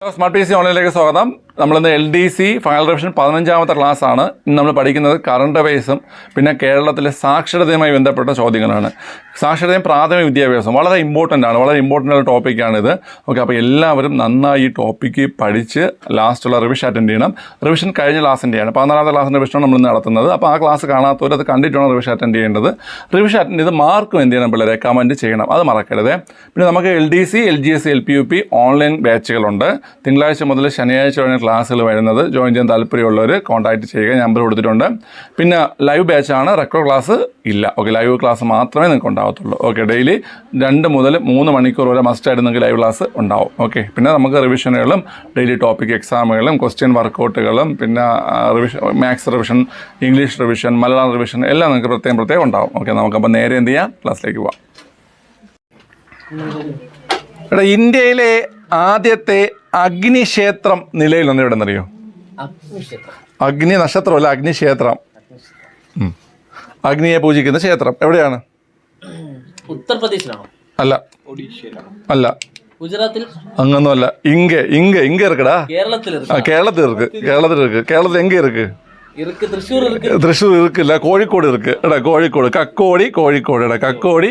Smart P C ഓൺലൈനിലേക്ക് സ്വാഗതം. നമ്മളിന്ന് LDC final revision 15ാമത്തെ ക്ലാസ്സാണ്. ഇന്ന് നമ്മൾ പഠിക്കുന്നത് കറണ്ട് അഫയേഴ്സും പിന്നെ കേരളത്തിലെ സാക്ഷരതയുമായി ബന്ധപ്പെട്ട ചോദ്യങ്ങളാണ്. സാക്ഷരതയും പ്രാഥമിക വിദ്യാഭ്യാസവും വളരെ ഇമ്പോർട്ടൻ്റ് ആണ്, വളരെ ഇമ്പോർട്ടൻ്റ് ആയ ടോപ്പിക്കാണിത്. ഓക്കെ, അപ്പോൾ എല്ലാവരും നന്നായി ഈ ടോപ്പിക്ക് പഠിച്ച് ലാസ്റ്റുള്ള റിവിഷൻ അറ്റൻഡ് ചെയ്യണം. റിവിഷൻ കഴിഞ്ഞ ക്ലാസ്സിൻ്റെയാണ്, 14ാമത്തെ ക്ലാസ്സിൻ്റെ റിവിഷനാണ് നമ്മൾ ഇന്ന് നടത്തുന്നത്. അപ്പോൾ ആ ക്ലാസ് കാണാത്തവർ അത് കണ്ടിട്ടാണ് റിവിഷൻ അറ്റൻഡ് ചെയ്യേണ്ടത്. റിവിഷൻ അറ്റൻഡ് ചെയ്ത് മാർക്കും എന്ത് ചെയ്യണം പിള്ളേരെ, കമൻറ്റ് ചെയ്യണം, അത് മറക്കരുത്. പിന്നെ നമുക്ക് LDC, LGS, LPUP ഓൺലൈൻ ബാച്ചുകളുണ്ട്. തിങ്കളാഴ്ച മുതൽ ശനിയാഴ്ച വരെ ക്ലാസ്സുകൾ വരുന്നത്. ജോയിൻ ചെയ്യാൻ താല്പര്യമുള്ളവർ കോൺടാക്ട് ചെയ്യുക, നമ്പർ കൊടുത്തിട്ടുണ്ട്. പിന്നെ ലൈവ് ബാച്ചാണ്, റെക്കോർഡ് ക്ലാസ് ഇല്ല. ഓക്കെ, ലൈവ് ക്ലാസ് മാത്രമേ നിങ്ങൾക്ക് ഉണ്ടാവത്തുള്ളൂ. ഓക്കെ, ഡെയിലി 2 മുതൽ 3 മണിക്കൂർ വരെ മസ്റ്റായിട്ട് നിങ്ങൾക്ക് ലൈവ് ക്ലാസ് ഉണ്ടാവും. ഓക്കെ, പിന്നെ നമുക്ക് റിവിഷനുകളും ഡെയിലി ടോപ്പിക് എക്സാമുകളും ക്വസ്റ്റ്യൻ വർക്കൗട്ടുകളും പിന്നെ revision, maths revision, English revision, Malayalam revision എല്ലാം നിങ്ങൾക്ക് പ്രത്യേകം ഉണ്ടാവും. ഓക്കെ, നമുക്കപ്പോൾ നേരെ എന്ത് ചെയ്യാം, ക്ലാസ്സിലേക്ക് പോവാം. എടാ, ഇന്ത്യയിലെ ആദ്യത്തെ അഗ്നിക്ഷേത്രം നിലയിലൊന്നും എവിടെ നിന്നറിയോ? അഗ്നി നക്ഷത്രമല്ല, അഗ്നിക്ഷേത്രം. അഗ്നിയെ പൂജിക്കുന്ന ക്ഷേത്രം എവിടെയാണ്? ഉത്തർപ്രദേശിലാണോ? അല്ല, അല്ല, ഗുജറാത്തിൽ അങ്ങൊന്നും അല്ല. ഇങ്ക ഇറുക്കടാ. കേരളത്തിൽ ഇருக்கு. കേരളത്തിൽ എങ്ക ഇருக்கு? തൃശ്ശൂർ ഇറുക്കില്ല, കോഴിക്കോട് ഇருக்கு. എടാ, കോഴിക്കോട്, കക്കോടി കോഴിക്കോട്. എടാ, കക്കോടി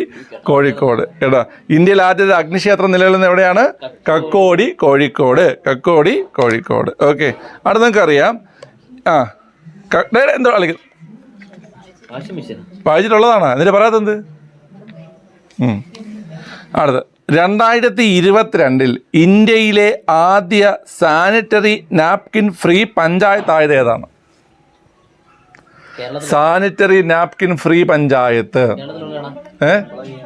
കോഴിക്കോട്. എടാ, ഇന്ത്യയിൽ ആദ്യത്തെ അഗ്നിക്ഷേത്രം നിലനിൽക്കുന്ന എവിടെയാണ്? കക്കോടി കോഴിക്കോട്. ഓക്കെ, അവിടെ നിങ്ങൾക്ക് അറിയാം. എന്തോ കളിക്കും വായിച്ചിട്ടുള്ളതാണ്, എന്നിട്ട് പറയാത്തെന്ത്? അടുത്ത് 2022 ഇന്ത്യയിലെ ആദ്യ സാനിറ്ററി നാപ്കിൻ ഫ്രീ പഞ്ചായത്തായത് ഏതാണ്? സാനിറ്ററി നാപ്കിൻ ഫ്രീ പഞ്ചായത്ത്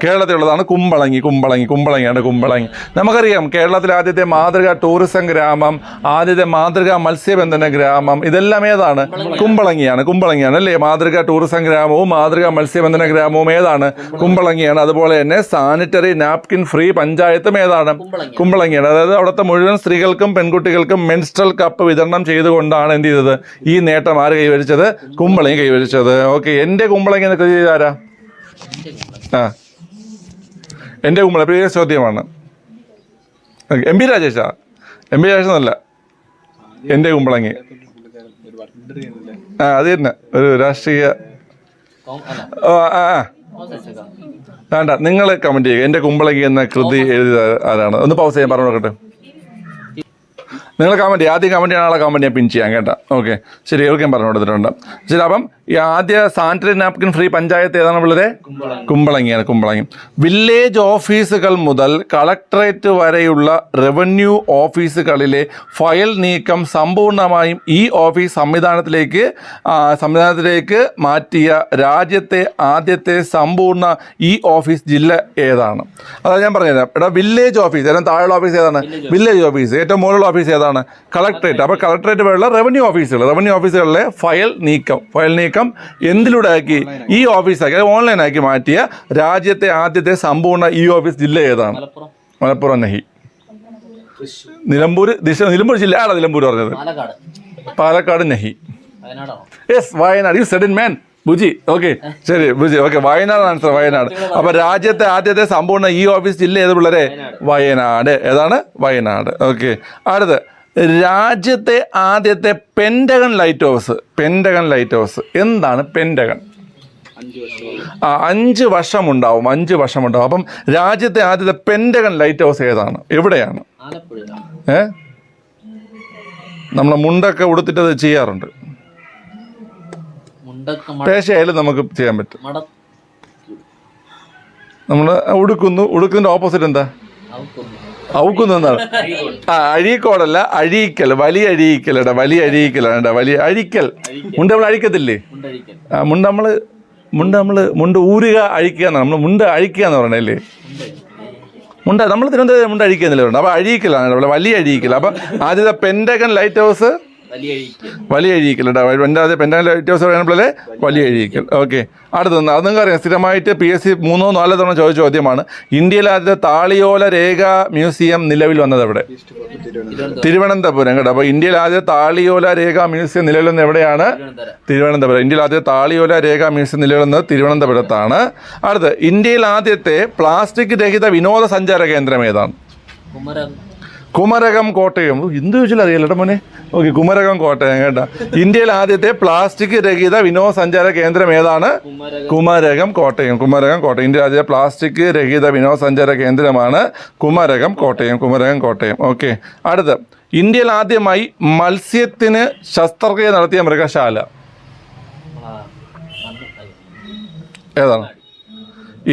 കേരളത്തിലുള്ളതാണ് കുമ്പളങ്ങി. നമുക്കറിയാം കേരളത്തിലെ ആദ്യത്തെ മാതൃകാ ടൂറിസം ഗ്രാമം, ആദ്യത്തെ മാതൃകാ മത്സ്യബന്ധന ഗ്രാമം, ഇതെല്ലാം ഏതാണ്? കുമ്പളങ്ങിയാണ് അല്ലേ? മാതൃകാ ടൂറിസം ഗ്രാമവും മാതൃകാ മത്സ്യബന്ധന ഗ്രാമവും ഏതാണ്? കുമ്പളങ്ങിയാണ്. അതുപോലെ തന്നെ സാനിറ്ററി നാപ്കിൻ ഫ്രീ പഞ്ചായത്തും ഏതാണ്? കുമ്പളങ്ങിയാണ്. അതായത് അവിടുത്തെ മുഴുവൻ സ്ത്രീകൾക്കും പെൺകുട്ടികൾക്കും മെൻസ്ട്രൽ കപ്പ് വിതരണം ചെയ്തുകൊണ്ടാണ് എന്ത് ചെയ്തത്? ഈ നേട്ടം ആര് കൈവരിച്ചത്? കുമ്പളങ്ങി കൈവരിച്ചത്. ഓക്കെ, എൻ്റെ കുമ്പളങ്ങി എന്ന് കൃതി ചെയ്താരാ? എൻ്റെ കുമ്പള പ്രീവിയസ് ചോദ്യമാണ്. MP രാജേഷാ? MP രാജേഷെന്നല്ല, എൻ്റെ കുമ്പളങ്ങി. അത് തന്നെ, ഒരു രാഷ്ട്രീയ. വേണ്ട, നിങ്ങൾ കമൻറ്റ് ചെയ്യുക. എൻ്റെ കുമ്പളങ്ങി എന്ന കൃതി എഴുതിയത് ആരാണ്? ഒന്ന് പൗസ് ചെയ്യാൻ പറഞ്ഞു നോക്കട്ടെ. നിങ്ങൾ കമൻറ്റ് ചെയ്യുക. ആദ്യം കമൻറ്റ് ചെയ്യാൻ ആളെ കമൻറ്റ് ഞാൻ പിൻ ചെയ്യാം കേട്ടോ. ഓക്കെ, ശരി, ഇവർക്ക് ഞാൻ പറഞ്ഞു കൊടുത്തിട്ടുണ്ട്. ശരി, അപ്പം ഈ ആദ്യ സാനിറ്ററി നാപ്കിൻ ഫ്രീ പഞ്ചായത്ത് ഏതാണ് പിള്ളേരെ? കുമ്പളങ്ങി. വില്ലേജ് ഓഫീസുകൾ മുതൽ കളക്ടറേറ്റ് വരെയുള്ള റവന്യൂ ഓഫീസുകളിലെ ഫയൽ നീക്കം സമ്പൂർണ്ണമായും ഈ ഓഫീസ് സംവിധാനത്തിലേക്ക് മാറ്റിയ രാജ്യത്തെ ആദ്യത്തെ സമ്പൂർണ്ണ ഈ ഓഫീസ് ജില്ല ഏതാണ്? അതാണ് ഞാൻ പറഞ്ഞുതരാം. എടാ, വില്ലേജ് ഓഫീസ്, ഏറ്റവും താഴെയുള്ള ഓഫീസ് ഏതാണ്? Village office. ഏറ്റവും മുകളിലുള്ള ഓഫീസ് ഏതാണ്? കളക്ടറേറ്റ്. അപ്പോൾ കളക്ടറേറ്റ് വരെയുള്ള റവന്യൂ ഓഫീസുകളിലെ ഫയൽ നീക്കം എന്തിലൂടെ ആക്കി? ഈ ഓഫീസാക്കി, ഓൺലൈനാക്കി മാറ്റിയ രാജ്യത്തെ ആദ്യത്തെ സമ്പൂർണ്ണ ഈ ഓഫീസ് ജില്ല ഏതാണ്? മലപ്പുറം നഹി. നിലമ്പൂർ ജില്ല ആണോ നിലമ്പൂർ പറഞ്ഞത്? പാലക്കാട് നഹി. യെസ്, വയനാട്. യു സെഡ് ഇൻ മാൻ ബുജി. ഓക്കെ, ശരി ബുജി. Okay, Wayanad answer, Wayanad. അപ്പൊ രാജ്യത്തെ ആദ്യത്തെ സമ്പൂർണ്ണ ഈ ഓഫീസ് ജില്ല ഏത് പിള്ളേരെ? വയനാട്. ഏതാണ്? വയനാട്. ഓക്കെ, അടുത്ത് രാജ്യത്തെ ആദ്യത്തെ പെൻറ്റഗൺ ലൈറ്റ് ഹൗസ്. എന്താണ് പെൻറ്റഗൺ? 5 വർഷം ഉണ്ടാവും. അപ്പം രാജ്യത്തെ ആദ്യത്തെ പെൻറ്റഗൺ ലൈറ്റ് ഹൗസ് ഏതാണ്? എവിടെയാണ്? നമ്മളെ മുണ്ടൊക്കെ ഉടുത്തിട്ട് അത് ചെയ്യാറുണ്ട്. പേശയായാലും നമുക്ക് ചെയ്യാൻ പറ്റും. നമ്മൾ ഉടുക്കുന്നതിന്റെ ഓപ്പോസിറ്റ് എന്താ? ഔക്കുന്നു എന്നാണ്. അഴീക്കോടല്ല, അഴീക്കൽ. വലിയ അഴീക്കലാണ്. വലിയ അഴിക്കൽ. മുണ്ട് നമ്മൾ അഴിക്കത്തില്ലേ? മുണ്ട് ഊരുക, അഴിക്കുക എന്നാണ്. നമ്മൾ മുണ്ട് അഴിക്കുക എന്ന് പറയണല്ലേ? നമ്മൾ തിരുവനന്തപുരം മുണ്ട് അഴിക്കുക എന്നല്ലേ പറയുന്നത്? അപ്പോൾ അഴീക്കലാണ്, വലിയ അഴീക്കൽ. അപ്പം ആദ്യത്തെ പെൻറ്റഗൺ ലൈറ്റ് ഹൗസ് വലിയ അഴീക്കൽ. പെൻറ്റഗൺ ലൈറ്റ് ഹൗസ് പറയുമ്പോഴേ വലിയ അഴീക്കൽ. ഓക്കെ, അടുത്തൊന്ന് അത് നിങ്ങൾക്ക് അറിയാം, സ്ഥിരമായിട്ട് PSC 3-4 തവണ ചോദിച്ച ചോദ്യമാണ്. ഇന്ത്യയിലെ ആദ്യത്തെ താളിയോല രേഖ മ്യൂസിയം നിലവിൽ വന്നത് എവിടെ? തിരുവനന്തപുരം കേട്ടോ. അപ്പോൾ ഇന്ത്യയിൽ ആദ്യത്തെ താളിയോല രേഖ മ്യൂസിയം നിലവിൽ വന്നത് എവിടെയാണ്? തിരുവനന്തപുരം. ഇന്ത്യയിൽ ആദ്യത്തെ താളിയോല രേഖ മ്യൂസിയം നിലവിൽ വന്നത് തിരുവനന്തപുരത്താണ്. അടുത്ത് ഇന്ത്യയിൽ ആദ്യത്തെ പ്ലാസ്റ്റിക് രഹിത വിനോദസഞ്ചാര കേന്ദ്രം ഏതാണ്? കുമരകം കോട്ടയം എന്ത് ചോദിച്ചാലും അറിയില്ല കേട്ടോ മോനെ. ഓക്കെ, കുമരകം കോട്ടയം കേട്ടോ. ഇന്ത്യയിൽ ആദ്യത്തെ പ്ലാസ്റ്റിക് രഹിത വിനോദസഞ്ചാര കേന്ദ്രം ഏതാണ്? കുമരകം കോട്ടയം. കുമരകം കോട്ടയം. ഇന്ത്യയിൽ ആദ്യത്തെ പ്ലാസ്റ്റിക് രഹിത വിനോദസഞ്ചാര കേന്ദ്രമാണ് കുമരകം കോട്ടയം. കുമരകം കോട്ടയം. ഓക്കെ, അടുത്ത് ഇന്ത്യയിൽ ആദ്യമായി മത്സ്യത്തിന് ശസ്ത്രക്രിയ നടത്തിയ മൃഗശാല ഏതാണ്?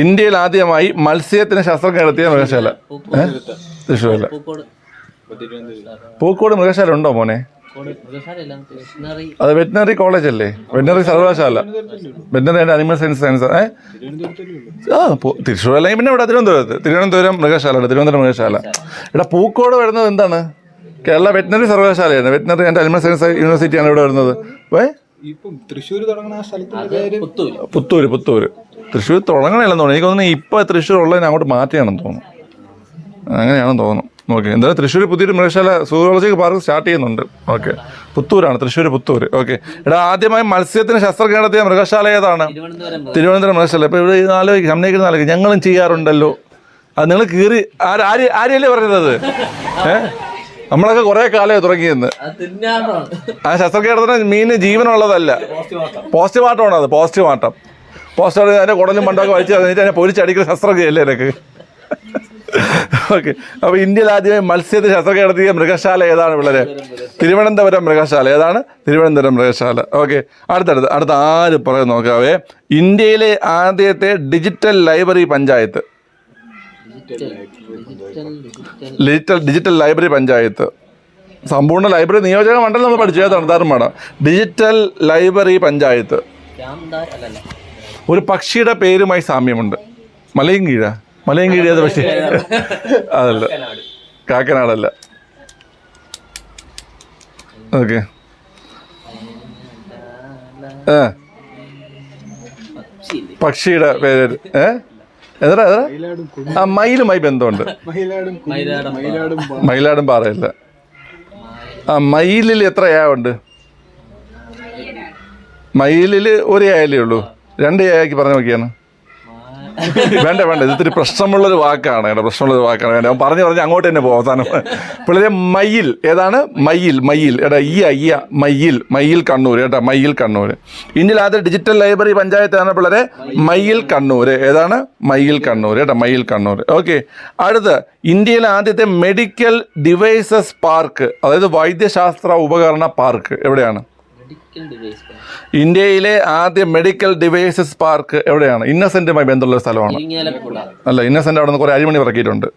ഇന്ത്യയിൽ ആദ്യമായി മത്സ്യത്തിന് ശസ്ത്രക്രിയ നടത്തിയ മൃഗശാല തൃശ്ശൂരല്ല. പൂക്കോട് മൃഗശാല ഉണ്ടോ മോനെ? അത് വെറ്റിനറി കോളേജ് അല്ലേ? വെറ്റിനറി സർവകലാശാല, veterinary and animal science. Thrissur അല്ലെങ്കിൽ പിന്നെ ഇവിടെ തിരുവനന്തപുരം മൃഗശാല. തിരുവനന്തപുരം മൃഗശാല. ഇവിടെ പൂക്കോട് വരുന്നത് എന്താണ്? കേരള വെറ്റിനറി സർവകലാശാലയാണ്. വെറ്റിനറി ആൻഡ് അനിമൽ സയൻസ് യൂണിവേഴ്സിറ്റിയാണ് ഇവിടെ വരുന്നത്. പുത്തൂര് തൃശ്ശൂർ തുടങ്ങണമെന്ന് തോന്നുന്നു. എനിക്ക് തോന്നുന്നു ഇപ്പോൾ തൃശ്ശൂർ ഉള്ളതിനെ അങ്ങോട്ട് മാറ്റിയാണെന്ന് തോന്നുന്നു. അങ്ങനെയാണെന്ന് തോന്നുന്നു. ഓക്കെ, എന്തായാലും തൃശ്ശൂർ പുതിയൊരു മൃഗശാല സൂവോളജിക്കൽ പാർക്ക് സ്റ്റാർട്ട് ചെയ്യുന്നുണ്ട്. ഓക്കെ, പുത്തൂരാണ്, തൃശ്ശൂർ പുത്തൂർ. ഓക്കെ, ഇവിടെ ആദ്യമായി മത്സ്യത്തിന് ശസ്ത്രക്രിയ നടത്തിയ മൃഗശാല ഏതാണ്? തിരുവനന്തപുരം മൃഗശാല. ഇപ്പോൾ ഇവിടെ ആലോചിക്കും ഞങ്ങളും ചെയ്യാറുണ്ടല്ലോ. അത് നിങ്ങൾ കീറി ആരെയല്ലേ പറയുന്നത്? നമ്മളൊക്കെ കുറേ കാലമായി തുടങ്ങിയെന്ന്. ആ ശസ്ത്രക്രിയ നടത്തുന്ന മീന് ജീവനുള്ളതല്ല, പോസ്റ്റ്മോർട്ടമാണ്. അത് പോസ്റ്റ്മോർട്ടം. അതിൻ്റെ കുടലും മണ്ടൊക്കെ വലിച്ച് കഴിഞ്ഞിട്ട് അതിനെ പൊരിച്ചടിക്കുന്ന ശസ്ത്രക്രിയല്ലേ എനിക്ക്. ഓക്കെ, അപ്പോൾ ഇന്ത്യയിൽ ആദ്യമായി മത്സ്യത്തിന് ശസ്ത്രക്രിയ നടത്തിയ മൃഗശാല ഏതാണ് പിള്ളേരെ? തിരുവനന്തപുരം മൃഗശാല. ഏതാണ്? തിരുവനന്തപുരം മൃഗശാല. ഓക്കെ, അടുത്ത ആര് പറയാൻ നോക്കാവേ. ഇന്ത്യയിലെ ആദ്യത്തെ digital library panchayat. Digital library panchayat. സമ്പൂർണ്ണ ലൈബ്രറി നിയോജക മണ്ഡലം നമ്മൾ പഠിച്ചു. ഏതാണ്? ധർമ്മടം. Digital library panchayat. ഒരു പക്ഷിയുടെ പേരുമായി സാമ്യമുണ്ട്. മലയൻകീഴ ഏത് പക്ഷി? അതല്ല, കാക്കനാടല്ല. ഓക്കെ, പക്ഷിയുടെ പേര് എത്ര? ആ, മയിലുമായി ബന്ധമുണ്ട്. മയിലാടും പാറയില്ല. ആ, മയിലിൽ എത്ര ഉണ്ട്? മയിലിൽ ഒരു ആയാലേ ഉള്ളൂ. 2 ആക്കി പറഞ്ഞു നോക്കിയാണ്. വേണ്ട ഇത് ഇത്തിരി പ്രശ്നമുള്ളൊരു വാക്കാണ്. പ്രശ്നമുള്ളൊരു വാക്കാണ്. വേണ്ട, അവൻ പറഞ്ഞു അങ്ങോട്ട് തന്നെ പോകും അവസാനം. പിള്ളേരെ മയിൽ. ഏതാണ്? മയിൽ. എടാ മയിൽ കണ്ണൂർ. കേട്ടോ, മയിൽ കണ്ണൂർ. ഇന്ത്യയിൽ ആദ്യ ഡിജിറ്റൽ ലൈബ്രറി പഞ്ചായത്താണ് പിള്ളേരെ മയിൽ കണ്ണൂർ. ഏതാണ്? മയിൽ കണ്ണൂർ. കേട്ടോ, മയിൽ കണ്ണൂർ. ഓക്കെ, അടുത്ത് ഇന്ത്യയിലെ ആദ്യത്തെ മെഡിക്കൽ ഡിവൈസസ് പാർക്ക്, അതായത് വൈദ്യശാസ്ത്ര ഉപകരണ പാർക്ക് എവിടെയാണ്? ഇന്ത്യയിലെ ആദ്യ മെഡിക്കൽ ഡിവൈസസ് പാർക്ക് എവിടെയാണ്? ഇന്നസെന്റുമായി ബന്ധമുള്ള സ്ഥലമാണ്. അല്ല, ഇന്നസെന്റ് അവിടെ നിന്ന് കുറെ അരിമണി ഇറക്കിയിട്ടുണ്ട്.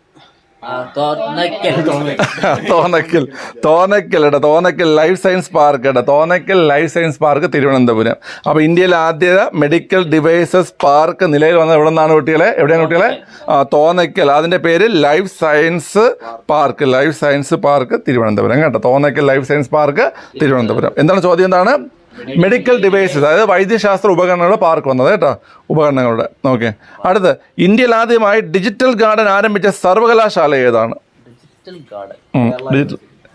Thonnakkal life science park. Thonnakkal life science park Thiruvananthapuram. അപ്പോൾ ഇന്ത്യയിലെ ആദ്യ മെഡിക്കൽ ഡിവൈസസ് പാർക്ക് നിലയിൽ വന്നത് എവിടെ നിന്നാണ് കുട്ടികളെ? എവിടെയാണ് കുട്ടികളെ? തോന്നക്കൽ. അതിൻ്റെ പേര് ലൈഫ് സയൻസ് പാർക്ക് തിരുവനന്തപുരം. കേട്ടോ, Thonnakkal life science park Thiruvananthapuram. എന്താണ് ചോദ്യം? എന്താണ്? മെഡിക്കൽ ഡിവൈസസ്, അതായത് വൈദ്യശാസ്ത്ര ഉപകരണങ്ങളുടെ പാർക്ക് വന്നത്. കേട്ടോ, ഉപകരണങ്ങളുടെ. ഓക്കെ, അടുത്ത് ഇന്ത്യയിൽ ആദ്യമായി ഡിജിറ്റൽ ഗാർഡൻ ആരംഭിച്ച സർവകലാശാല ഏതാണ്?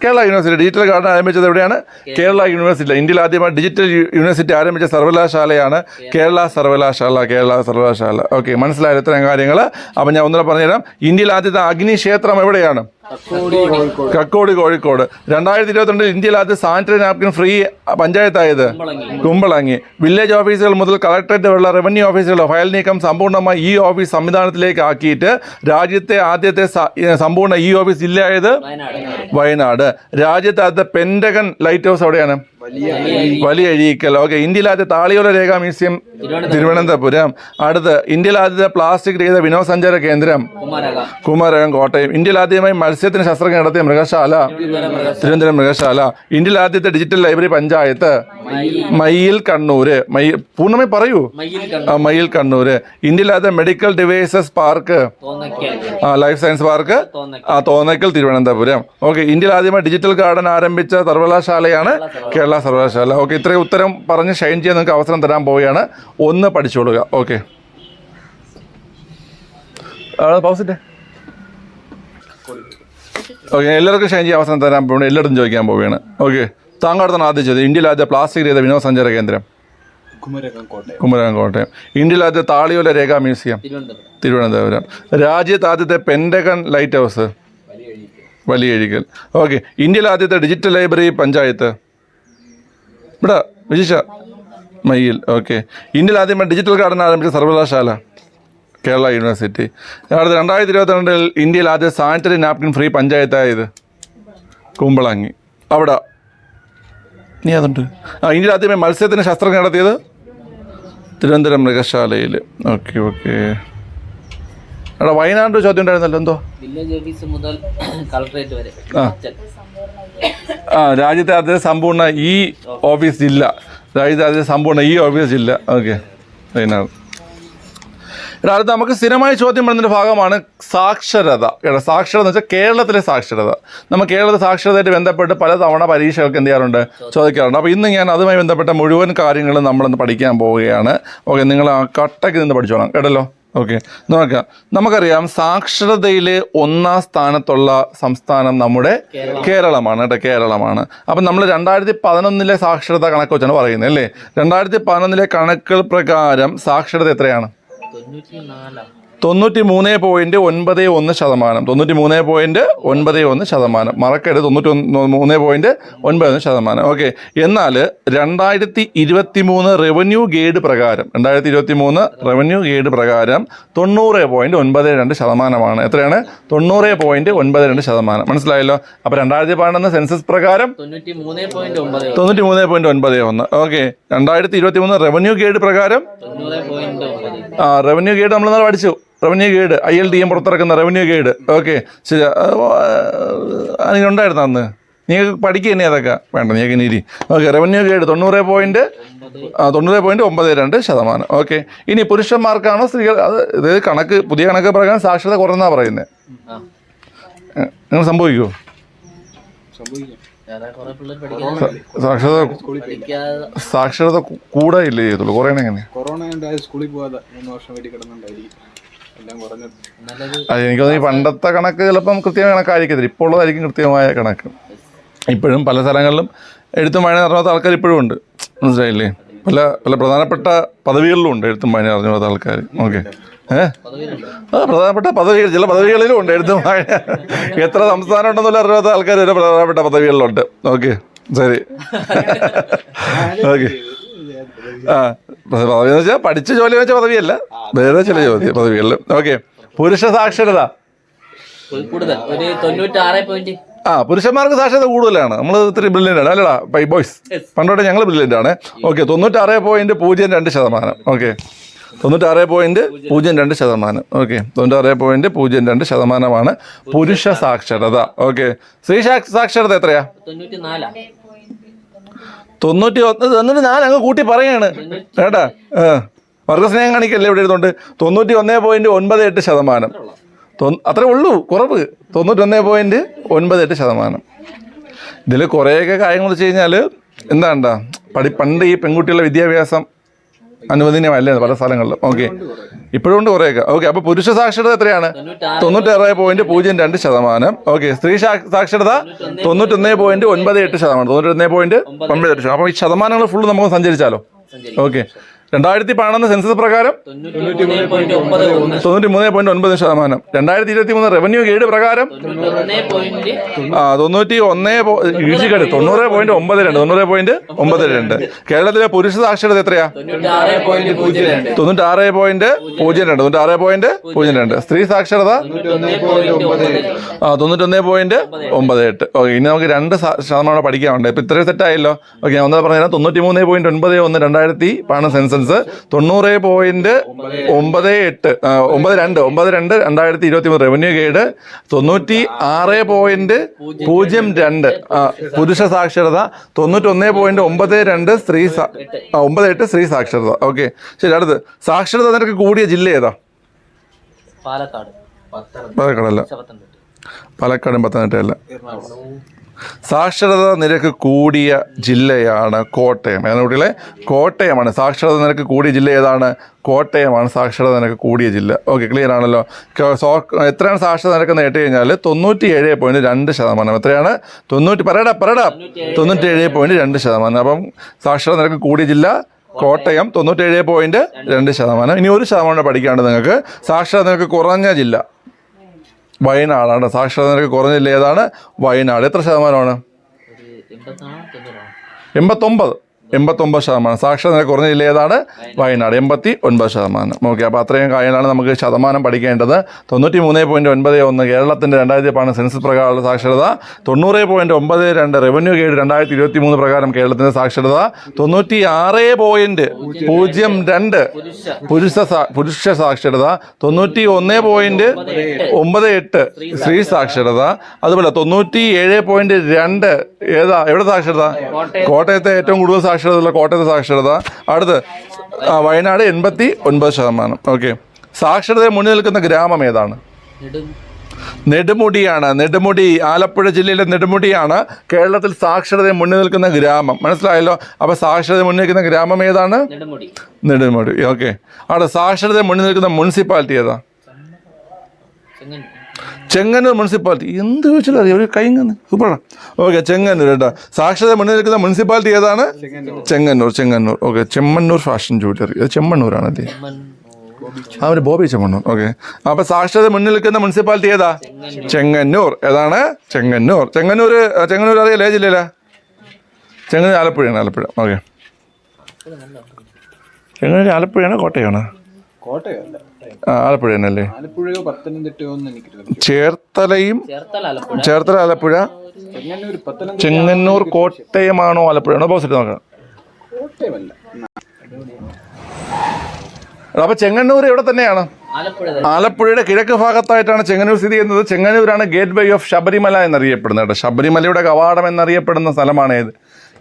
കേരള യൂണിവേഴ്സിറ്റി. ഡിജിറ്റൽ ഗാർഡൻ ആരംഭിച്ചത് എവിടെയാണ്? കേരള യൂണിവേഴ്സിറ്റി. ഇന്ത്യയിൽ ആദ്യമായി ഡിജിറ്റൽ യൂണിവേഴ്സിറ്റി ആരംഭിച്ച സർവകലാശാലയാണ് കേരള സർവകലാശാല. ഓക്കെ, മനസ്സിലായ ഇത്രയും കാര്യങ്ങൾ. അപ്പം ഞാൻ ഒന്നുകൂടെ പറഞ്ഞുതരാം. ഇന്ത്യയിൽ ആദ്യത്തെ അഗ്നിക്ഷേത്രം എവിടെയാണ്? കക്കോടി, കോഴിക്കോട്. 2022 ഇന്ത്യയിൽ ആദ്യ സാനിറ്ററി നാപ്കിൻ ഫ്രീ പഞ്ചായത്തായത് കുമ്പളങ്ങി. വില്ലേജ് ഓഫീസുകൾ മുതൽ കളക്ടറേറ്റ് വരെയുള്ള റവന്യൂ ഓഫീസുകളുടെ ഫയൽ നീക്കം സമ്പൂർണ്ണമായി ഈ ഓഫീസ് സംവിധാനത്തിലേക്ക് ആക്കിയിട്ട് രാജ്യത്തെ ആദ്യത്തെ സമ്പൂർണ്ണ ഈ ഓഫീസ് ജില്ലയായത് വയനാട്. രാജ്യത്തെ ആദ്യത്തെ പെന്റഗൺ ലൈറ്റ് ഹൗസ് എവിടെയാണ്? വലിയ അഴീക്കൽ. ഓക്കെ, ഇന്ത്യയിൽ ആദ്യത്തെ താളിയോല രേഖാ മ്യൂസിയം തിരുവനന്തപുരം. അടുത്ത് ഇന്ത്യയിൽ ആദ്യത്തെ പ്ലാസ്റ്റിക് രഹിത വിനോദസഞ്ചാര കേന്ദ്രം കുമരകം കോട്ടയം. ഇന്ത്യയിൽ ആദ്യമായി മത്സ്യത്തിന് ശസ്ത്രക്രിയ നടത്തിയ മൃഗശാല തിരുവനന്തപുരം മൃഗശാല. ഇന്ത്യയിൽ ആദ്യത്തെ ഡിജിറ്റൽ ലൈബ്രറി പഞ്ചായത്ത് മയിൽ കണ്ണൂർ. പൂർണ്ണമായി പറയൂ. മയിൽ കണ്ണൂർ. ഇന്ത്യയിൽ ആദ്യത്തെ medical devices park life science park Thonnakkal Thiruvananthapuram. Okay, ഇന്ത്യയിൽ ആദ്യമായി ഡിജിറ്റൽ ഗാർഡൻ ആരംഭിച്ച സർവകലാശാലയാണ് കേരള സർവകലാശാല. ഓക്കെ, ഇത്രയും ഉത്തരം പറഞ്ഞ് ഷൈൻ ചെയ്യാൻ നിങ്ങൾക്ക് അവസരം തരാൻ പോവുകയാണ്. ഒന്ന് പഠിച്ചോളുക. ഓക്കെ, പൗസിൻ്റെ. ഓക്കെ, എല്ലാവർക്കും ഷൈൻ ചെയ്യാൻ അവസരം തരാൻ പോവുകയാണ്. എല്ലായിടത്തും ചോദിക്കാൻ പോവുകയാണ്. ഓക്കെ, താങ്കളടുത്താണ് ആദ്യം ചോദ്യം. ഇന്ത്യയിൽ ആദ്യ പ്ലാസ്റ്റിക് രഹിത വിനോദസഞ്ചാര കേന്ദ്രം കുമരകം കോട്ടയം. ഇന്ത്യയിൽ ആദ്യത്തെ താളിയോല രേഖാ മ്യൂസിയം തിരുവനന്തപുരം. രാജ്യത്ത് ആദ്യത്തെ pentagon light house Valiyazhikkal. Okay. ഇന്ത്യയിലെ ആദ്യത്തെ ഡിജിറ്റൽ ലൈബ്രറി പഞ്ചായത്ത് ഇവിടെ വിജിഷ മയ്യിൽ. ഓക്കെ. ഇന്ത്യയിൽ ആദ്യമായി ഡിജിറ്റൽ ഗാർഡൻ ആരംഭിച്ച സർവകലാശാല കേരള യൂണിവേഴ്സിറ്റി. അടുത്ത 2022 ഇന്ത്യയിൽ ആദ്യ സാനിറ്ററി നാപ്കിൻ ഫ്രീ പഞ്ചായത്തായത് കുമ്പളങ്ങി. അവിടെ നീ അതുണ്ട്. ഇന്ത്യയിൽ ആദ്യമായി മത്സ്യത്തിന് ശസ്ത്രജ്ഞ നടത്തിയത് തിരുവനന്തപുരം മൃഗശാലയിൽ. Okay okay. അവിടെ വയനാട് ചോദ്യം ഉണ്ടായിരുന്നല്ലോ, എന്തോ വില്ലേജ് ഓഫീസ് മുതൽ കളക്ടറേറ്റ് വരെ. രാജ്യത്തെ ആദ്യത്തെ സമ്പൂർണ്ണ ഈ ഓഫീസ് ജില്ല. രാജ്യത്തെ ആദ്യത്തെ സമ്പൂർണ്ണ ഈ ഓഫീസ് ജില്ല. ഓക്കെ. വയനാട്. അടുത്ത് നമുക്ക് സ്ഥിരമായി ചോദ്യം വരുന്നൊരു ഭാഗമാണ് സാക്ഷരത. സാക്ഷരത എന്ന് വെച്ചാൽ കേരളത്തിലെ സാക്ഷരത. നമ്മൾ കേരളത്തിലെ സാക്ഷരതയായിട്ട് ബന്ധപ്പെട്ട് പലതവണ പരീക്ഷകൾക്ക് എന്ത് ചെയ്യാറുണ്ട്, ചോദിക്കാറുണ്ട്. അപ്പോൾ ഇന്ന് ഞാൻ അതുമായി ബന്ധപ്പെട്ട മുഴുവൻ കാര്യങ്ങളും നമ്മളിന്ന് പഠിക്കാൻ പോവുകയാണ്. ഓക്കെ. നിങ്ങൾ ആ കട്ടയ്ക്ക് നിന്ന് പഠിച്ചോളാം കേട്ടല്ലോ. ഓക്കെ. നോക്കാം. നമുക്കറിയാം സാക്ഷരതയിൽ 1ാം സ്ഥാനത്തുള്ള സംസ്ഥാനം നമ്മുടെ കേരളമാണ് കേട്ടോ, കേരളമാണ്. അപ്പം നമ്മൾ 2011 സാക്ഷരത കണക്ക് വെച്ചാണ് പറയുന്നത് അല്ലേ. 2011 കണക്കുകൾ പ്രകാരം സാക്ഷരത എത്രയാണ്? 93.91%. 93.91%. മറക്കരുത്, 93.91%. ഓക്കെ. എന്നാൽ 2023 റവന്യൂ ഗൈഡ് പ്രകാരം 90.92%. എത്രയാണ്? 90.92%. മനസ്സിലായല്ലോ. അപ്പോൾ 2011 സെൻസസ് പ്രകാരം 93.91. ഓക്കെ. 2023 റവന്യൂ ഗൈഡ് പ്രകാരം റവന്യൂ ഗൈഡ് നമ്മൾ പഠിച്ചു. റവന്യൂ ഗൈഡ് ILDM പുറത്തിറക്കുന്ന റവന്യൂ ഗൈഡ്. ഓക്കെ. ശരി. അതിനുണ്ടായിരുന്നു അന്ന്. നിങ്ങൾക്ക് പഠിക്കുക തന്നെ അതൊക്കെ വേണ്ട, നിങ്ങൾക്ക് ഇനി. ഓക്കെ. Revenue guide 90.92%. ഓക്കെ. ഇനി പുരുഷന്മാർക്കാണോ സ്ത്രീകൾ? ഇത് കണക്ക്, പുതിയ കണക്ക് പ്രകാരം സാക്ഷരത കുറഞ്ഞാണ് പറയുന്നത്. നിങ്ങൾ സംഭവിക്കുമോ? സാക്ഷരത കൂടെ ഇല്ലേ ചെയ്തുള്ളൂ, കുറയണ എങ്ങനെയാ? എനിക്ക് തോന്നുന്നു ഈ പണ്ടത്തെ കണക്ക് ചിലപ്പം കൃത്യമായ കണക്കായിരിക്കത്തില്ല, ഇപ്പോൾ ഉള്ളതായിരിക്കും കൃത്യമായ കണക്ക്. ഇപ്പോഴും പല സ്ഥലങ്ങളിലും എഴുത്തും വായന അറിയാത്ത ആൾക്കാർ ഇപ്പോഴും ഉണ്ട്. മനസ്സിലായില്ലേ? പല പല പ്രധാനപ്പെട്ട പദവികളിലും ഉണ്ട് എഴുത്തും വായന അറിഞ്ഞാത്ത ആൾക്കാർ. ഓക്കെ. പ്രധാനപ്പെട്ട പദവികൾ, ചില പദവികളിലും ഉണ്ട് എഴുത്തും വായന. എത്ര സംസ്ഥാനം ഉണ്ടെന്നുള്ള അറിയാത്ത ആൾക്കാർ ഒരു പ്രധാനപ്പെട്ട പദവികളിലുണ്ട്. ഓക്കെ. ശരി. ഓക്കെ. പദവി എന്ന് വെച്ചാൽ പഠിച്ച ജോലി വെച്ച പദവിയല്ല, വേറെ ചില പദവികളിൽ. ഓക്കെ. പുരുഷ സാക്ഷരത പുരുഷന്മാർക്ക് സാക്ഷരത കൂടുതലാണ്. നമ്മൾ ഇത്തിരി ബ്രില്യൻ്റ് ആണ് അല്ലടാ ബോയ്സ്. പണ്ടോട്ടെ ഞങ്ങൾ ബ്രില്യൻ്റ് ആണ്. ഓക്കെ. 96.02%. ഓക്കെ. 96.02%. ഓക്കെ. 96.02% പുരുഷ സാക്ഷരത. ഓക്കെ. സ്ത്രീ സാക്ഷരത എത്രയാ? 94. അങ്ങ് കൂട്ടി പറയാണ് കേട്ടാ. വർഗസ്നേഹം കാണിക്കല്ലേ ഇവിടെ എഴുതുന്നുണ്ട്. 91.98%. അത്രേ ഉള്ളൂ കുറവ്. 91.98%. ഇതിൽ കുറേയൊക്കെ കാര്യങ്ങൾ വെച്ച് കഴിഞ്ഞാൽ എന്താണ്ടാ പണ്ട് ഈ പെൺകുട്ടികളുടെ വിദ്യാഭ്യാസം അനുവദനീയമല്ലേ പല സ്ഥലങ്ങളിലും. ഓക്കെ. ഇപ്പോഴും ഉണ്ട് കുറേയൊക്കെ. ഓക്കെ. അപ്പോൾ പുരുഷ സാക്ഷരത എത്രയാണ്? 96.02%. ഓക്കെ. സ്ത്രീ സാക്ഷരത 91.98%. 91.98%. അപ്പോൾ ഈ ശതമാനങ്ങൾ ഫുള്ള് നമുക്ക് സഞ്ചരിച്ചാലോ. ഓക്കെ. 2012 സെൻസസ് പ്രകാരം 93.9%. 2023 റവന്യൂ ഗൈഡ് പ്രകാരം 90.92%. കേരളത്തിലെ പുരുഷ സാക്ഷരത എത്രയാ? 96.02%. സ്ത്രീ സാക്ഷരത 91.98%. ഓക്കെ. ഇനി നമുക്ക് 2% പഠിക്കാനുണ്ട്. ഇപ്പം ഇത്രയും സെറ്റായല്ലോ. ഓക്കെ. ഞാൻ ഒന്നത് പറഞ്ഞുതരാം. 93.91 2012 സെൻസസ്. 90.92 2023 revenue guide. 96.02 പുരുഷ സാക്ഷരത. 91.92 98 സ്ത്രീ സാക്ഷരത. ഓക്കെ. ശരി. അടുത്ത് സാക്ഷരത നിരക്ക് കൂടിയ ജില്ല ഏതാ? പാലക്കാടല്ല, പാലക്കാടും പത്തനംതിട്ടയല്ല. സാക്ഷരതാ നിരക്ക് കൂടിയ ജില്ലയാണ് കോട്ടയം. ഏതാണ് കുട്ടികളെ? കോട്ടയമാണ്. സാക്ഷരതാ നിരക്ക് കൂടിയ ജില്ല ഏതാണ്? കോട്ടയമാണ് സാക്ഷരതാ നിരക്ക് കൂടിയ ജില്ല. ഓക്കെ. ക്ലിയർ ആണല്ലോ. എത്രയാണ് സാക്ഷരതാ നിരക്ക് എന്ന് കേട്ട് കഴിഞ്ഞാൽ 97.2%. എത്രയാണ്? 97.2%. അപ്പം സാക്ഷരതാ നിരക്ക് കൂടിയ ജില്ല കോട്ടയം 97.2%. ഇനി 1% പഠിക്കാണ്ട് നിങ്ങൾക്ക്. സാക്ഷരതാ നിരക്ക് കുറഞ്ഞ ജില്ല വയനാടാണ്. സാക്ഷരത നിരക്ക് കുറഞ്ഞ ജില്ല ഏതാണ്? വയനാട്. എത്ര ശതമാനമാണ്? ഒരു 89. 89%. സാക്ഷരത നിരക്ക് കുറഞ്ഞ ജില്ല ഏതാണ്? വയനാട്. 89%. ഓക്കെ, അപ്പോൾ അത്രയും കാര്യങ്ങളാണ് നമുക്ക് ശതമാനം പഠിക്കേണ്ടത്. 93.91 കേരളത്തിൻ്റെ 2010 സെൻസസ് പ്രകാരമുള്ള സാക്ഷരത, 90.92 റവന്യൂ ഗൈഡ് 2023 പ്രകാരം കേരളത്തിൻ്റെ സാക്ഷരത, 96.02 പുരുഷ സാക്ഷരത, 91.98 സ്ത്രീ സാക്ഷരത, അതുപോലെ 97.2 എവിടെ സാക്ഷരത? കോട്ടയത്തെ ഏറ്റവും കൂടുതൽ സാക്ഷരതയുള്ള കോട്ടയത്തെ സാക്ഷരത. അടുത്ത് വയനാട് 89%. ഓക്കെ, സാക്ഷരതയെ മുന്നിൽ നിൽക്കുന്ന ഗ്രാമം ഏതാണ്? നെടുമുടിയാണ്. നെടുമുടി, ആലപ്പുഴ ജില്ലയിലെ നെടുമുടിയാണ് കേരളത്തിൽ സാക്ഷരതയെ മുന്നിൽ നിൽക്കുന്ന ഗ്രാമം. മനസ്സിലായല്ലോ? അപ്പോൾ സാക്ഷരതയെ മുന്നിൽ നിൽക്കുന്ന ഗ്രാമം ഏതാണ്? നെടുമുടി. ഓക്കെ, അവിടെ സാക്ഷരതയെ മുന്നിൽ നിൽക്കുന്ന മുനിസിപ്പാലിറ്റി ഏതാ? ചെങ്ങന്നൂർ മുനിസിപ്പാലിറ്റി. എന്ത് ചോദിച്ചാലും അറിയാം, ഒരു കൈങ്ങന്ന് സൂപ്പറാണ്. ഓക്കെ, ചെങ്ങന്നൂർ കേട്ടോ. സാക്ഷരത മുന്നിൽ നിൽക്കുന്ന മുനിസിപ്പാലിറ്റി ഏതാണ്? Chengannur. Okay, Chemmanur fashion jewellery, അത് ചെമ്മണ്ണൂരാണല്ലേ? ഒരു ബോബി ചെമ്മണ്ണൂർ. ഓക്കെ, അപ്പോൾ സാക്ഷരത മുന്നിൽ നിൽക്കുന്ന മുനിസിപ്പാലിറ്റി ഏതാ? ചെങ്ങന്നൂർ. ഏതാണ്? ചെങ്ങന്നൂർ അറിയാലേ ജില്ലയിലാ? ചെങ്ങന്നൂർ ആലപ്പുഴയാണ്. ഓക്കെ, ചെങ്ങന്നൂർ ആലപ്പുഴയാണോ കോട്ടയമാണോ? ആലപ്പുഴ തന്നെയല്ലേ? ചേർത്തല ആലപ്പുഴ, ചെങ്ങന്നൂർ കോട്ടയമാണോ ആലപ്പുഴയാണോ? പോസിറ്റ് നോക്കാം. അപ്പൊ ചെങ്ങന്നൂർ എവിടെ തന്നെയാണ്? ആലപ്പുഴയുടെ കിഴക്ക് ഭാഗത്തായിട്ടാണ് ചെങ്ങന്നൂർ സ്ഥിതി ചെയ്യുന്നത്. ചെങ്ങന്നൂരാണ് ഗേറ്റ് വേ ഓഫ് ശബരിമല എന്നറിയപ്പെടുന്നത് കേട്ടോ. ശബരിമലയുടെ കവാടം എന്നറിയപ്പെടുന്ന സ്ഥലമാണ് ഏത്?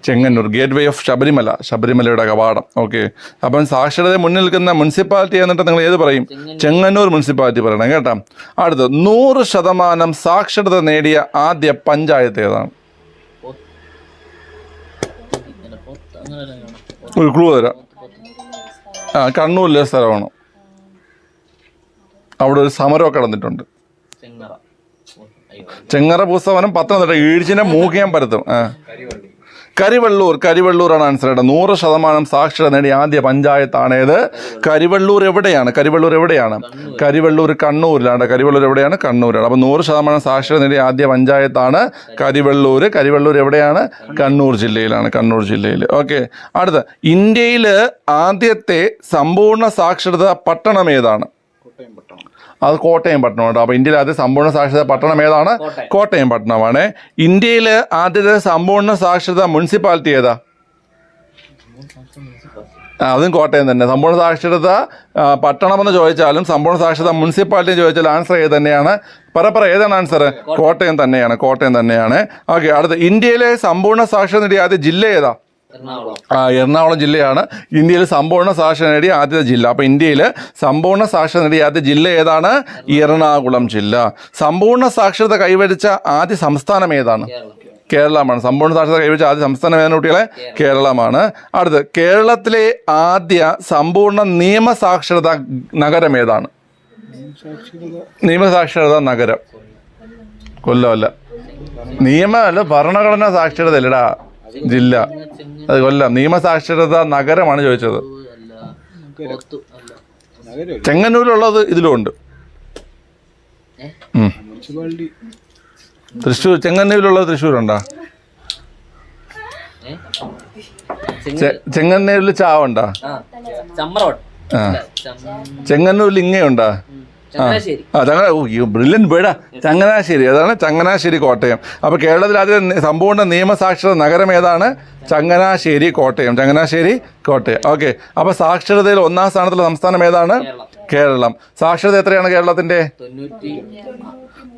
ചെങ്ങന്നൂർ. ഗേറ്റ് വേ ഓഫ് ശബരിമലയുടെ കവാടം. ഓക്കെ, അപ്പം സാക്ഷരതയെ മുന്നിൽ നിൽക്കുന്ന മുനിസിപ്പാലിറ്റി എന്നിട്ട് നിങ്ങൾ ഏത് പറയും? ചെങ്ങന്നൂർ മുനിസിപ്പാലിറ്റി പറയണം കേട്ടോ. അടുത്ത് 100% സാക്ഷരത നേടിയ ആദ്യ പഞ്ചായത്ത് ഏതാണ്? ഒരു ക്ലൂ തരാം. കണ്ണൂരിലെ സ്ഥലമാണ്. അവിടെ ഒരു സമരമൊക്കെ നടന്നിട്ടുണ്ട്. ചെങ്ങറ പൂസവനം, പത്തനംതിട്ട. ഈഴ്ചിനെ മൂക്കിയാൻ പരത്തും. കരിവള്ളൂരാണ് ആൻസർ കേട്ടോ. 100% സാക്ഷരത നേടിയ ആദ്യ പഞ്ചായത്താണേത്? കരിവള്ളൂർ. എവിടെയാണ് കരിവള്ളൂർ? കണ്ണൂരിലാണ്. കരിവള്ളൂർ എവിടെയാണ്? കണ്ണൂരാണ്. അപ്പോൾ 100% സാക്ഷരത നേടിയ ആദ്യ പഞ്ചായത്താണ് കരിവള്ളൂർ. എവിടെയാണ്? കണ്ണൂർ ജില്ലയിൽ. ഓക്കെ, അടുത്ത ഇന്ത്യയിൽ ആദ്യത്തെ സമ്പൂർണ്ണ സാക്ഷരത പട്ടണം ഏതാണ്? അത് കോട്ടയം പട്ടണമാണ്. അപ്പോൾ ഇന്ത്യയിലെ ആദ്യത്തെ സമ്പൂർണ്ണ സാക്ഷരത പട്ടണം ഏതാണ്? കോട്ടയം പട്ടണമാണ്. ഇന്ത്യയിൽ ആദ്യത്തെ സമ്പൂർണ്ണ സാക്ഷരത മുനിസിപ്പാലിറ്റി ഏതാ? അതും കോട്ടയം തന്നെ. സമ്പൂർണ്ണ സാക്ഷരത പട്ടണമെന്ന് ചോദിച്ചാലും സമ്പൂർണ്ണ സാക്ഷരത മുനിസിപ്പാലിറ്റി ചോദിച്ചാൽ ആൻസർ ഏത് തന്നെയാണ്? പറ ഏതാണ് ആൻസർ? കോട്ടയം തന്നെയാണ്. ഓക്കെ, അടുത്ത ഇന്ത്യയിലെ സമ്പൂർണ്ണ സാക്ഷരത നേടിയ ആദ്യ ജില്ല ഏതാ? എറണാകുളം ജില്ലയാണ് ഇന്ത്യയിൽ സമ്പൂർണ്ണ സാക്ഷരത നേടിയ ആദ്യത്തെ ജില്ല. അപ്പോൾ ഇന്ത്യയിൽ സമ്പൂർണ്ണ സാക്ഷരത നേടിയ ആദ്യ ജില്ല ഏതാണ്? എറണാകുളം ജില്ല. സമ്പൂർണ്ണ സാക്ഷരത കൈവരിച്ച ആദ്യ സംസ്ഥാനം ഏതാണ്? കേരളമാണ്. സമ്പൂർണ്ണ സാക്ഷരത കൈവരിച്ച ആദ്യ സംസ്ഥാനം ഏതാണ് കുട്ടികളെ? കേരളമാണ്. അടുത്ത് കേരളത്തിലെ ആദ്യ സമ്പൂർണ്ണ നിയമസാക്ഷരത നഗരം ഏതാണ്? നിയമസാക്ഷരത നഗരം കൊല്ലമല്ല. നിയമമല്ല, ഭരണഘടനാ സാക്ഷരത അല്ലടാ ജില്ല. അത് കൊല്ലം. നിയമസാക്ഷരത നഗരമാണ് ചോദിച്ചത്. ചെങ്ങന്നൂരിലുള്ളത് ഇതിലുണ്ട്. തൃശ്ശൂർ. ചെങ്ങന്നൂരിലുള്ളത് തൃശ്ശൂരുണ്ടോ? ചെങ്ങന്നൂരിൽ ചാവുണ്ടോ? ചെങ്ങന്നൂരിൽ ഇങ്ങയുണ്ടോ? ബ്രില്യൻ ബേഡാ. ചങ്ങനാശ്ശേരി. അതാണ് ചങ്ങനാശ്ശേരി കോട്ടയം. അപ്പോൾ കേരളത്തിൽ ആദ്യം സമ്പൂർണ്ണ നിയമസാക്ഷരത നഗരം ഏതാണ്? ചങ്ങനാശ്ശേരി കോട്ടയം. ഓക്കെ, അപ്പോൾ സാക്ഷരതയിൽ 1ാം സ്ഥാനത്തുള്ള സംസ്ഥാനം ഏതാണ്? കേരളം. സാക്ഷരത എത്രയാണ് കേരളത്തിൻ്റെ?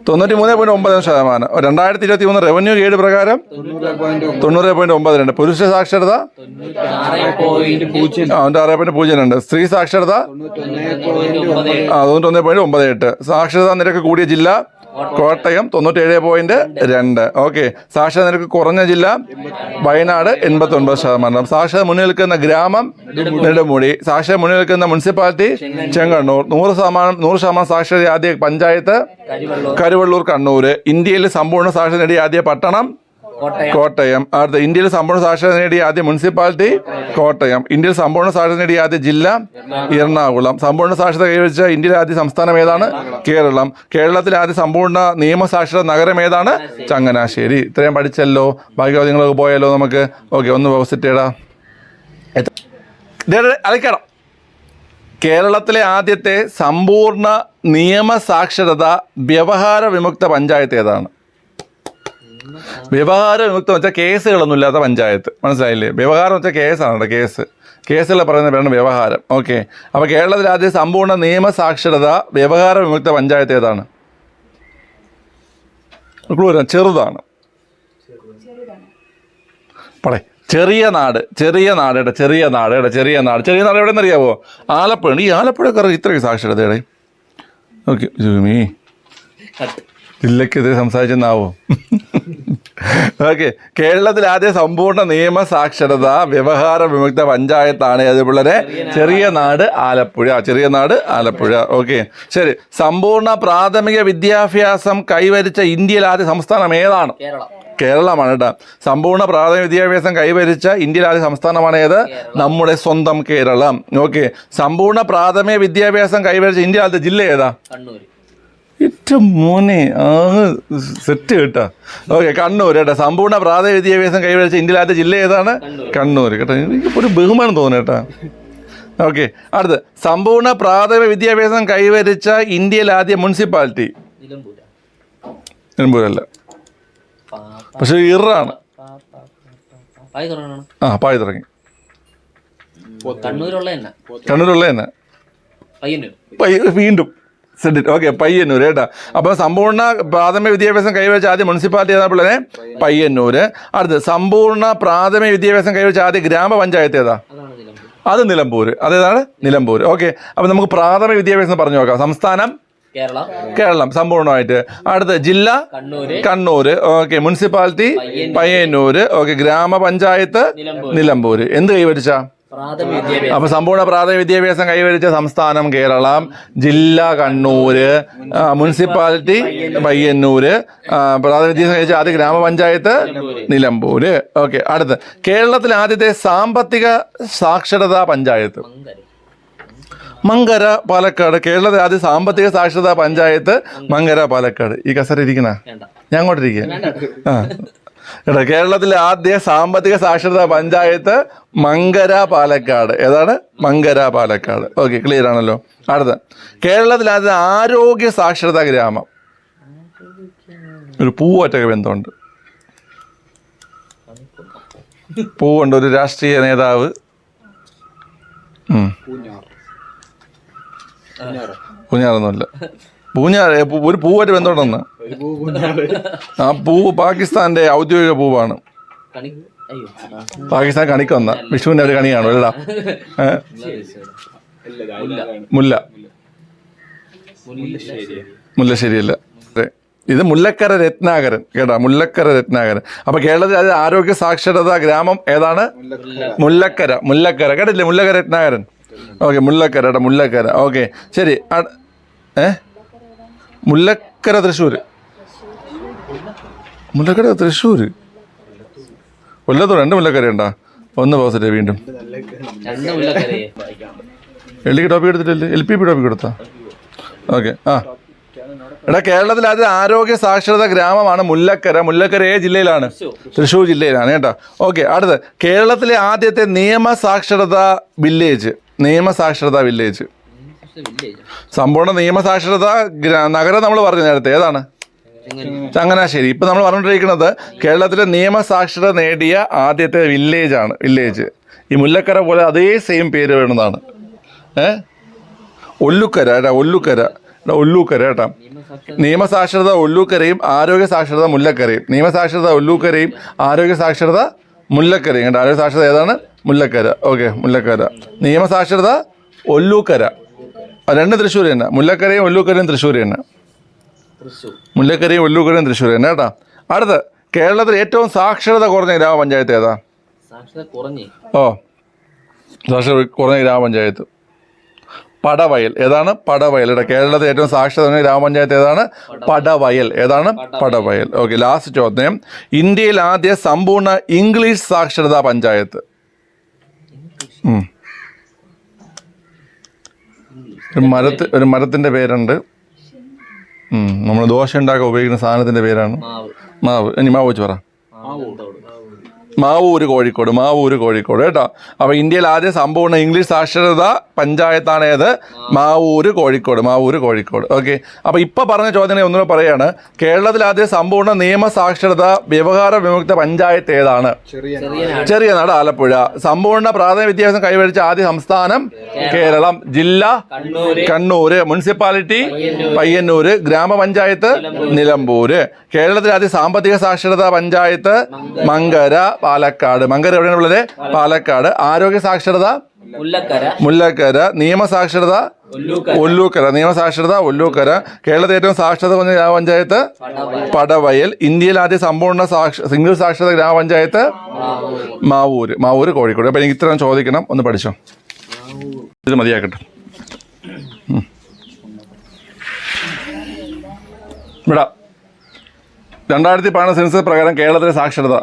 93.9%. 2023 റവന്യൂ ഗൈഡ് പ്രകാരം 90.92. പുരുഷ സാക്ഷരത 6.02. സ്ത്രീ സാക്ഷരത 91.98. സാക്ഷരതാ നിരക്ക് കൂടിയ ജില്ല കോട്ടയം 97.2. ഓക്കെ, സാക്ഷരത നിരക്ക് കുറഞ്ഞ ജില്ല വയനാട് 89%. സാക്ഷരത മുന്നിൽ നിൽക്കുന്ന ഗ്രാമം നെടുമുടി. സാക്ഷരത മുന്നിൽ നിൽക്കുന്ന മുനിസിപ്പാലിറ്റി ചെങ്ങന്നൂർ. 100% സാക്ഷരത ആദ്യ പഞ്ചായത്ത് കരിവള്ളൂർ കണ്ണൂർ. ഇന്ത്യയിൽ സമ്പൂർണ്ണ സാക്ഷരത നേടിയ ആദ്യ പട്ടണം കോട്ടയം. അടുത്ത ഇന്ത്യയിൽ സമ്പൂർണ്ണ സാക്ഷരത നേടിയ ആദ്യ മുനിസിപ്പാലിറ്റി കോട്ടയം. ഇന്ത്യയിൽ സമ്പൂർണ്ണ സാക്ഷരത നേടിയ ആദ്യ ജില്ല എറണാകുളം. സമ്പൂർണ്ണ സാക്ഷരത കൈവരിച്ച ഇന്ത്യയിലെ ആദ്യ സംസ്ഥാനം ഏതാണ്? കേരളം. കേരളത്തിലെ ആദ്യ സമ്പൂർണ്ണ നിയമസാക്ഷരത നഗരം ഏതാണ്? ചങ്ങനാശ്ശേരി. ഇത്രയും പഠിച്ചല്ലോ. ബാക്കി ചോദ്യങ്ങളൊക്കെ പോയാലോ നമുക്ക്? ഓക്കെ, ഒന്ന് പോസിറ്റ് ചെയ്യടാ. അലക്കണം. കേരളത്തിലെ ആദ്യത്തെ സമ്പൂർണ്ണ നിയമസാക്ഷരത വ്യവഹാര വിമുക്ത പഞ്ചായത്ത് ഏതാണ്? വ്യവഹാര വിമുക്തം എന്ന് വെച്ചാൽ കേസുകളൊന്നും ഇല്ലാത്ത പഞ്ചായത്ത്. മനസ്സിലായില്ലേ? വ്യവഹാരം എന്ന് വെച്ചാൽ കേസാണ്. കേസുകൾ പറയുന്ന പേരാണ് വ്യവഹാരം. ഓക്കെ, അപ്പോൾ കേരളത്തിലെ ആദ്യ സമ്പൂർണ്ണ നിയമസാക്ഷരത വ്യവഹാര വിമുക്ത പഞ്ചായത്ത് ഏതാണ്? ചെറുതാണ്. പടേ ചെറിയ നാട് എവിടെ നിന്നറിയാവോ? ആലപ്പുഴ. ഈ ആലപ്പുഴക്കാർ ഇത്രയ്ക്ക് സാക്ഷരതയുടെ. ഓക്കെ, ജില്ലക്കെതിരെ സംസാരിച്ചെന്നാവോ? ഓക്കെ, കേരളത്തിൽ ആദ്യ സമ്പൂർണ്ണ നിയമസാക്ഷരത വ്യവഹാര വിമുക്ത പഞ്ചായത്താണ് അതുപോലെ ചെറിയ നാട് ആലപ്പുഴ. ഓക്കെ, ശരി. സമ്പൂർണ്ണ പ്രാഥമിക വിദ്യാഭ്യാസം കൈവരിച്ച ഇന്ത്യയിൽ ആദ്യ സംസ്ഥാനം ഏതാണ്? കേരളമാണ് കേട്ടോ. സമ്പൂർണ്ണ പ്രാഥമിക വിദ്യാഭ്യാസം കൈവരിച്ച ഇന്ത്യയിലെ ആദ്യ സംസ്ഥാനമാണ് ഏത്? നമ്മുടെ സ്വന്തം കേരളം. ഓക്കെ, സമ്പൂർണ്ണ പ്രാഥമിക വിദ്യാഭ്യാസം കൈവരിച്ച ഇന്ത്യയിലെ ആദ്യ ജില്ല ഏതാ? ഏറ്റവും മോനെ സെറ്റ് കേട്ടോ. ഓക്കെ, കണ്ണൂർ കേട്ടോ. സമ്പൂർണ്ണ പ്രാഥമിക വിദ്യാഭ്യാസം കൈവരിച്ച ഇന്ത്യയിലെ ആദ്യ ജില്ല ഏതാണ്? കണ്ണൂർ കേട്ടോ. എനിക്ക് ഒരു ബഹുമാനം തോന്നുന്നു കേട്ടോ. ഓക്കെ, അടുത്ത് സമ്പൂർണ്ണ പ്രാഥമിക വിദ്യാഭ്യാസം കൈവരിച്ച ഇന്ത്യയിലെ ആദ്യ മുനിസിപ്പാലിറ്റി? നിലമ്പൂരല്ല, പക്ഷെ ഇറാണ്. പായത്തിറങ്ങി. കണ്ണൂരുള്ള തന്നെ വീണ്ടും സെഡിറ്റ്. ഓക്കെ, പയ്യന്നൂർ കേട്ടോ. അപ്പോൾ സമ്പൂർണ്ണ പ്രാഥമിക വിദ്യാഭ്യാസം കൈവരിച്ച ആദ്യ മുനിസിപ്പാലിറ്റി ഏതാ പിള്ളേരെ? പയ്യന്നൂർ. അടുത്ത് സമ്പൂർണ്ണ പ്രാഥമിക വിദ്യാഭ്യാസം കൈവരിച്ച ആദ്യ ഗ്രാമപഞ്ചായത്ത് ഏതാ? അത് നിലമ്പൂർ. അതേതാണ്? നിലമ്പൂർ. ഓക്കെ, അപ്പോൾ നമുക്ക് പ്രാഥമിക വിദ്യാഭ്യാസം പറഞ്ഞു നോക്കാം. സംസ്ഥാനം കേരളം സമ്പൂർണ്ണമായിട്ട്. അടുത്ത ജില്ല Kannur. Okay, municipality Payyanur. Okay, ഗ്രാമപഞ്ചായത്ത് നിലമ്പൂർ. എന്ത് കൈവരിച്ച? അപ്പൊ സമ്പൂർണ്ണ പ്രാഥമിക വിദ്യാഭ്യാസം കൈവരിച്ച സംസ്ഥാനം കേരളം, ജില്ല കണ്ണൂർ, മുനിസിപ്പാലിറ്റി പയ്യന്നൂർ, പ്രാഥമിക വിദ്യാഭ്യാസം കൈവരിച്ച ആദ്യ ഗ്രാമപഞ്ചായത്ത് നിലമ്പൂർ. ഓക്കെ, അടുത്ത് കേരളത്തിലെ ആദ്യത്തെ സാമ്പത്തിക സാക്ഷരതാ പഞ്ചായത്ത്? മങ്കര, പാലക്കാട്. കേരളത്തിലെ ആദ്യ സാമ്പത്തിക സാക്ഷരതാ പഞ്ചായത്ത് മങ്കര, പാലക്കാട്. ഈ കസര ഇരിക്കണ ഞാൻ അങ്ങോട്ടിരിക്കുക. കേട്ടോ, കേരളത്തിലെ ആദ്യ സാമ്പത്തിക സാക്ഷരതാ പഞ്ചായത്ത് മങ്കര, പാലക്കാട്. ഏതാണ്? മങ്കര, പാലക്കാട്. ഓക്കെ, ക്ലിയർ ആണല്ലോ. അടുത്ത കേരളത്തിലെ ആദ്യ ആരോഗ്യ സാക്ഷരതാ ഗ്രാമം? ഒരു പൂവറ്റൊക്കെ ബന്ധമുണ്ട്. പൂവുണ്ട്, ഒരു രാഷ്ട്രീയ നേതാവ്. പൂഞ്ഞാറൊന്നുമല്ല. ഒരു പൂവായിട്ട് ബന്ധമുണ്ടെന്ന്. ആ പൂവ് പാകിസ്ഥാന്റെ ഔദ്യോഗിക പൂവാണ്. പാകിസ്ഥാൻ കണിക്ക് വന്ന വിഷുവിന്റെ ഒരു കണിയാണോ? അല്ലടാ, മുല്ലശ്ശേരിയല്ല. ഇത് മുല്ലക്കര രത്നാകരൻ കേട്ടോ, മുല്ലക്കര രത്നാകരൻ. അപ്പൊ കേരളത്തിൽ അത് ആരോഗ്യ സാക്ഷരതാ ഗ്രാമം ഏതാണ്? മുല്ലക്കര കേട്ടില്ലേ? മുല്ലക്കര രത്നാകരൻ. ഓക്കെ, മുല്ലക്കര കേട്ടോ, മുല്ലക്കര. ഓക്കെ, ശരി. മുല്ലക്കര തൃശ്ശൂർ. കൊല്ലത്തൂർ. 2 മുല്ലക്കര ഉണ്ടാ? ഒന്ന് പോസിറ്റീവ്. വീണ്ടും എൽഡിക്ക് ടോപ്പിക് എടുത്തിട്ടില്ലേ? LPP ടോപ്പിക് എടുത്താ? ഓക്കെ. എടാ, കേരളത്തിലെ ആദ്യ ആരോഗ്യ സാക്ഷരതാ ഗ്രാമമാണ് മുല്ലക്കര. ഏത് ജില്ലയിലാണ്? തൃശ്ശൂർ ജില്ലയിലാണ് കേട്ടോ. ഓക്കെ, അടുത്ത് കേരളത്തിലെ ആദ്യത്തെ നിയമസാക്ഷരതാ വില്ലേജ്? സമ്പൂർണ്ണ നിയമസാക്ഷരതാ നഗരം നമ്മൾ പറഞ്ഞു നേരത്തെ. ഏതാണ്? ചങ്ങനാശ്ശേരി. ഇപ്പം നമ്മൾ പറഞ്ഞുകൊണ്ടിരിക്കുന്നത് കേരളത്തിലെ നിയമസാക്ഷരത നേടിയ ആദ്യത്തെ വില്ലേജാണ്. ഈ മുല്ലക്കര പോലെ അതേ സെയിം പേര് വേണമെന്നാണ്. ഒല്ലൂക്കര കേട്ടോ. നിയമസാക്ഷരത ഒല്ലൂക്കരയും ആരോഗ്യ സാക്ഷരത മുല്ലക്കരയും. നിയമസാക്ഷരത ഒല്ലൂക്കരയും ആരോഗ്യ സാക്ഷരത മുല്ലക്കരയും കേട്ടോ. ആരോഗ്യ സാക്ഷരത ഏതാണ്? മുല്ലക്കര. ഓക്കെ, മുല്ലക്കര. നിയമസാക്ഷരത ഒല്ലൂക്കര. 2 തൃശ്ശൂർ തന്നെ. മുല്ലക്കരയും ഒല്ലൂക്കരയും തൃശ്ശൂർ തന്നെ. കേട്ടോ. അടുത്ത് കേരളത്തിൽ ഏറ്റവും സാക്ഷരത കുറഞ്ഞ ഗ്രാമപഞ്ചായത്ത് ഏതാ? സാക്ഷരത കുറഞ്ഞ ഗ്രാമപഞ്ചായത്ത് പടവയൽ. ഏതാണ്? പടവയൽ. ഇവിടെ കേരളത്തിൽ ഏറ്റവും സാക്ഷരത ഗ്രാമപഞ്ചായത്ത് ഏതാണ്? പടവയൽ. ഏതാണ്? പടവയൽ. ഓക്കെ, ലാസ്റ്റ് ചോദ്യം. ഇന്ത്യയിൽ ആദ്യ സമ്പൂർണ്ണ ഇംഗ്ലീഷ് സാക്ഷരതാ പഞ്ചായത്ത്. ഒരു മരത്തിന്റെ പേരുണ്ട്. നമ്മൾ ദോശ ഉണ്ടാക്കാൻ ഉപയോഗിക്കുന്ന സാധനത്തിന്റെ പേരാണ് മാവ്. ഇനി മാവ് വെച്ച് പറ. മാവൂര് കോഴിക്കോട്. മാവൂര് കോഴിക്കോട് കേട്ടോ. അപ്പോൾ ഇന്ത്യയിൽ ആദ്യം സമ്പൂർണ്ണ ഇംഗ്ലീഷ് സാക്ഷരതാ പഞ്ചായത്താണ് ഏത്? മാവൂര് കോഴിക്കോട്. മാവൂര് കോഴിക്കോട്. ഓക്കെ, അപ്പോൾ ഇപ്പോൾ പറഞ്ഞ ചോദ്യം ഒന്നുകൂടെ പറയാണ്. കേരളത്തിൽ ആദ്യം സമ്പൂർണ്ണ നിയമ സാക്ഷരതാ വ്യവഹാര വിമുക്ത പഞ്ചായത്ത് ഏതാണ്? ചെറിയനാട്, ആലപ്പുഴ. സമ്പൂർണ്ണ പ്രാഥമിക വിദ്യാഭ്യാസം കൈവരിച്ച ആദ്യ സംസ്ഥാനം കേരളം. ജില്ല കണ്ണൂര്. മുനിസിപ്പാലിറ്റി പയ്യന്നൂര്. ഗ്രാമപഞ്ചായത്ത് നിലമ്പൂര്. കേരളത്തിൽ ആദ്യ സാമ്പത്തിക സാക്ഷരതാ പഞ്ചായത്ത് മങ്കര, പാലക്കാട്. മങ്കര എവിടെയാണ് ഉള്ളത്? പാലക്കാട്. ആരോഗ്യ സാക്ഷരത മുല്ലക്കര. നിയമസാക്ഷരത ഒല്ലൂക്കര. നിയമസാക്ഷരത ഒല്ലൂക്കര. കേരളത്തിൽ ഏറ്റവും സാക്ഷരത കുറഞ്ഞ ഗ്രാമപഞ്ചായത്ത് പടവയൽ. ഇന്ത്യയിൽ ആദ്യ സമ്പൂർണ്ണ സിംഗിൾ സാക്ഷരത ഗ്രാമപഞ്ചായത്ത് മാവൂര്. മാവൂര് കോഴിക്കോട്. അപ്പോൾ എനിക്ക് ഇത്രയും ചോദിക്കണം, ഒന്ന് പഠിച്ചോ. ഇത് മതിയാക്കട്ടെ. ഇവിടെ 2013 സെൻസസ് പ്രകാരം കേരളത്തിലെ സാക്ഷരത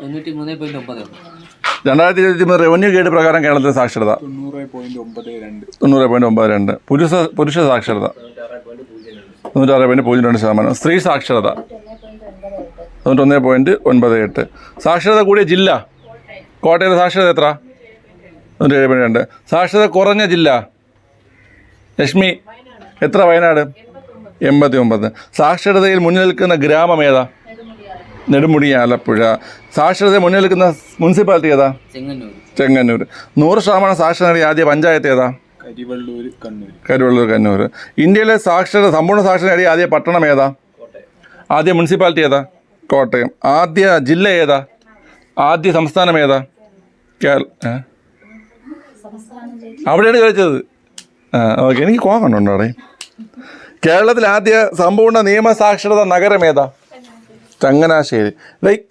2023 റവന്യൂ ഗൈഡ് പ്രകാരം കേരളത്തിലെ സാക്ഷരത 90.92. പുരുഷ സാക്ഷരത 96.02%. സ്ത്രീ സാക്ഷരത 91.98. സാക്ഷരത കൂടിയ ജില്ല കോട്ടയത്തെ സാക്ഷരത എത്ര? 97.2. സാക്ഷരത കുറഞ്ഞ ജില്ല ലക്ഷ്മി എത്ര? വയനാട് 89. സാക്ഷരതയിൽ മുന്നിൽ നിൽക്കുന്ന ഗ്രാമം ഏതാ? നെടുമുടി, ആലപ്പുഴ. സാക്ഷരത മുന്നിൽ നിൽക്കുന്ന മുനിസിപ്പാലിറ്റി ഏതാ? ചെങ്ങന്നൂർ. 100% സാക്ഷരത നേടിയ ആദ്യ പഞ്ചായത്ത് ഏതാ? കരിവള്ളൂർ, കണ്ണൂർ. ഇന്ത്യയിലെ സമ്പൂർണ്ണ സാക്ഷരത നേടിയ ആദ്യ പട്ടണം ഏതാ? ആദ്യ മുനിസിപ്പാലിറ്റി ഏതാ? കോട്ടയം. ആദ്യ ജില്ല ഏതാ? ആദ്യ സംസ്ഥാനം ഏതാ? അവിടെയാണ് ചോദിച്ചത്. ഓക്കെ, എനിക്ക് കോങ്ങുണ്ടോ അവിടെ? കേരളത്തിൽ ആദ്യ സമ്പൂർണ്ണ നിയമസാക്ഷരത നഗരം ഏതാ? ചങ്ങനാശ്ശേരി.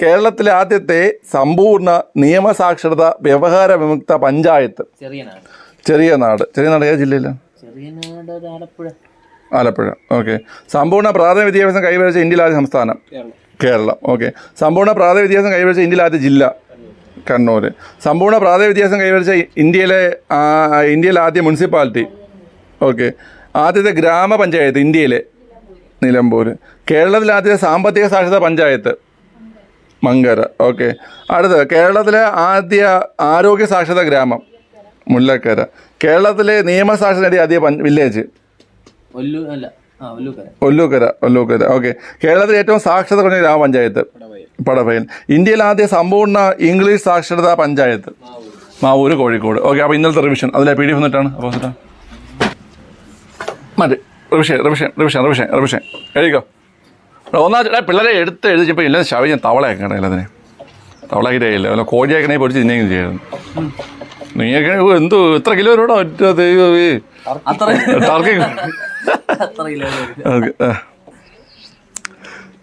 കേരളത്തിലെ ആദ്യത്തെ സമ്പൂർണ്ണ നിയമസാക്ഷരത വ്യവഹാര വിമുക്ത പഞ്ചായത്ത് ചെറിയനാട്. ചെറിയനാട് ഏത് ജില്ലയിലാണ്? ആലപ്പുഴ. ഓക്കെ. സമ്പൂർണ്ണ പ്രാഥമിക വിദ്യാഭ്യാസം കൈവരിച്ച ഇന്ത്യയിലെ ആദ്യ സംസ്ഥാനം കേരളം. ഓക്കെ. സമ്പൂർണ്ണ പ്രാഥമിക വിദ്യാഭ്യാസം കൈവരിച്ച ഇന്ത്യയിലെ ആദ്യ ജില്ല കണ്ണൂർ. സമ്പൂർണ്ണ പ്രാഥമിക വിദ്യാഭ്യാസം കൈവരിച്ച ഇന്ത്യയിലെ ആദ്യ മുനിസിപ്പാലിറ്റി. ഓക്കെ. ആദ്യത്തെ ഗ്രാമപഞ്ചായത്ത് ഇന്ത്യയിലെ നിലമ്പൂർ. കേരളത്തിലെ ആദ്യത്തെ സാമ്പത്തിക സാക്ഷരതാ പഞ്ചായത്ത് മങ്കര. ഓക്കെ. അടുത്തത് കേരളത്തിലെ ആദ്യ ആരോഗ്യ സാക്ഷരതാ ഗ്രാമം മുല്ലക്കര. കേരളത്തിലെ നിയമസാക്ഷരത നേടിയ ആദ്യ വില്ലേജ് ഒല്ലൂക്കര. ഓക്കെ. കേരളത്തിലെ ഏറ്റവും സാക്ഷരത കുറഞ്ഞ ഗ്രാമപഞ്ചായത്ത് പടവയൽ. ഇന്ത്യയിൽ ആദ്യ സമ്പൂർണ്ണ ഇംഗ്ലീഷ് സാക്ഷരതാ പഞ്ചായത്ത് മാവൂര് കോഴിക്കോട്. ഓക്കെ. അപ്പോൾ ഇന്നലത്തെ റിവിഷൻ അതിലെ PDF വന്നിട്ടാണ്. അപ്പോൾ മതി. റിവിഷൻ എഴുതിക്കോ. പിള്ളേരെ എടുത്ത് എഴുതിച്ചപ്പോൾ ഇല്ല ശവ തവളയാക്കണേ. അതിനെ തവളാക്കിട്ടേ ഇല്ല. അല്ല കോഴിയാക്കണേ പൊടിച്ച് തിന്നെങ്കിലും ചെയ്യായിരുന്നു. നീയൊക്കെ എന്തോ എത്ര കിലോ വരൂടോ?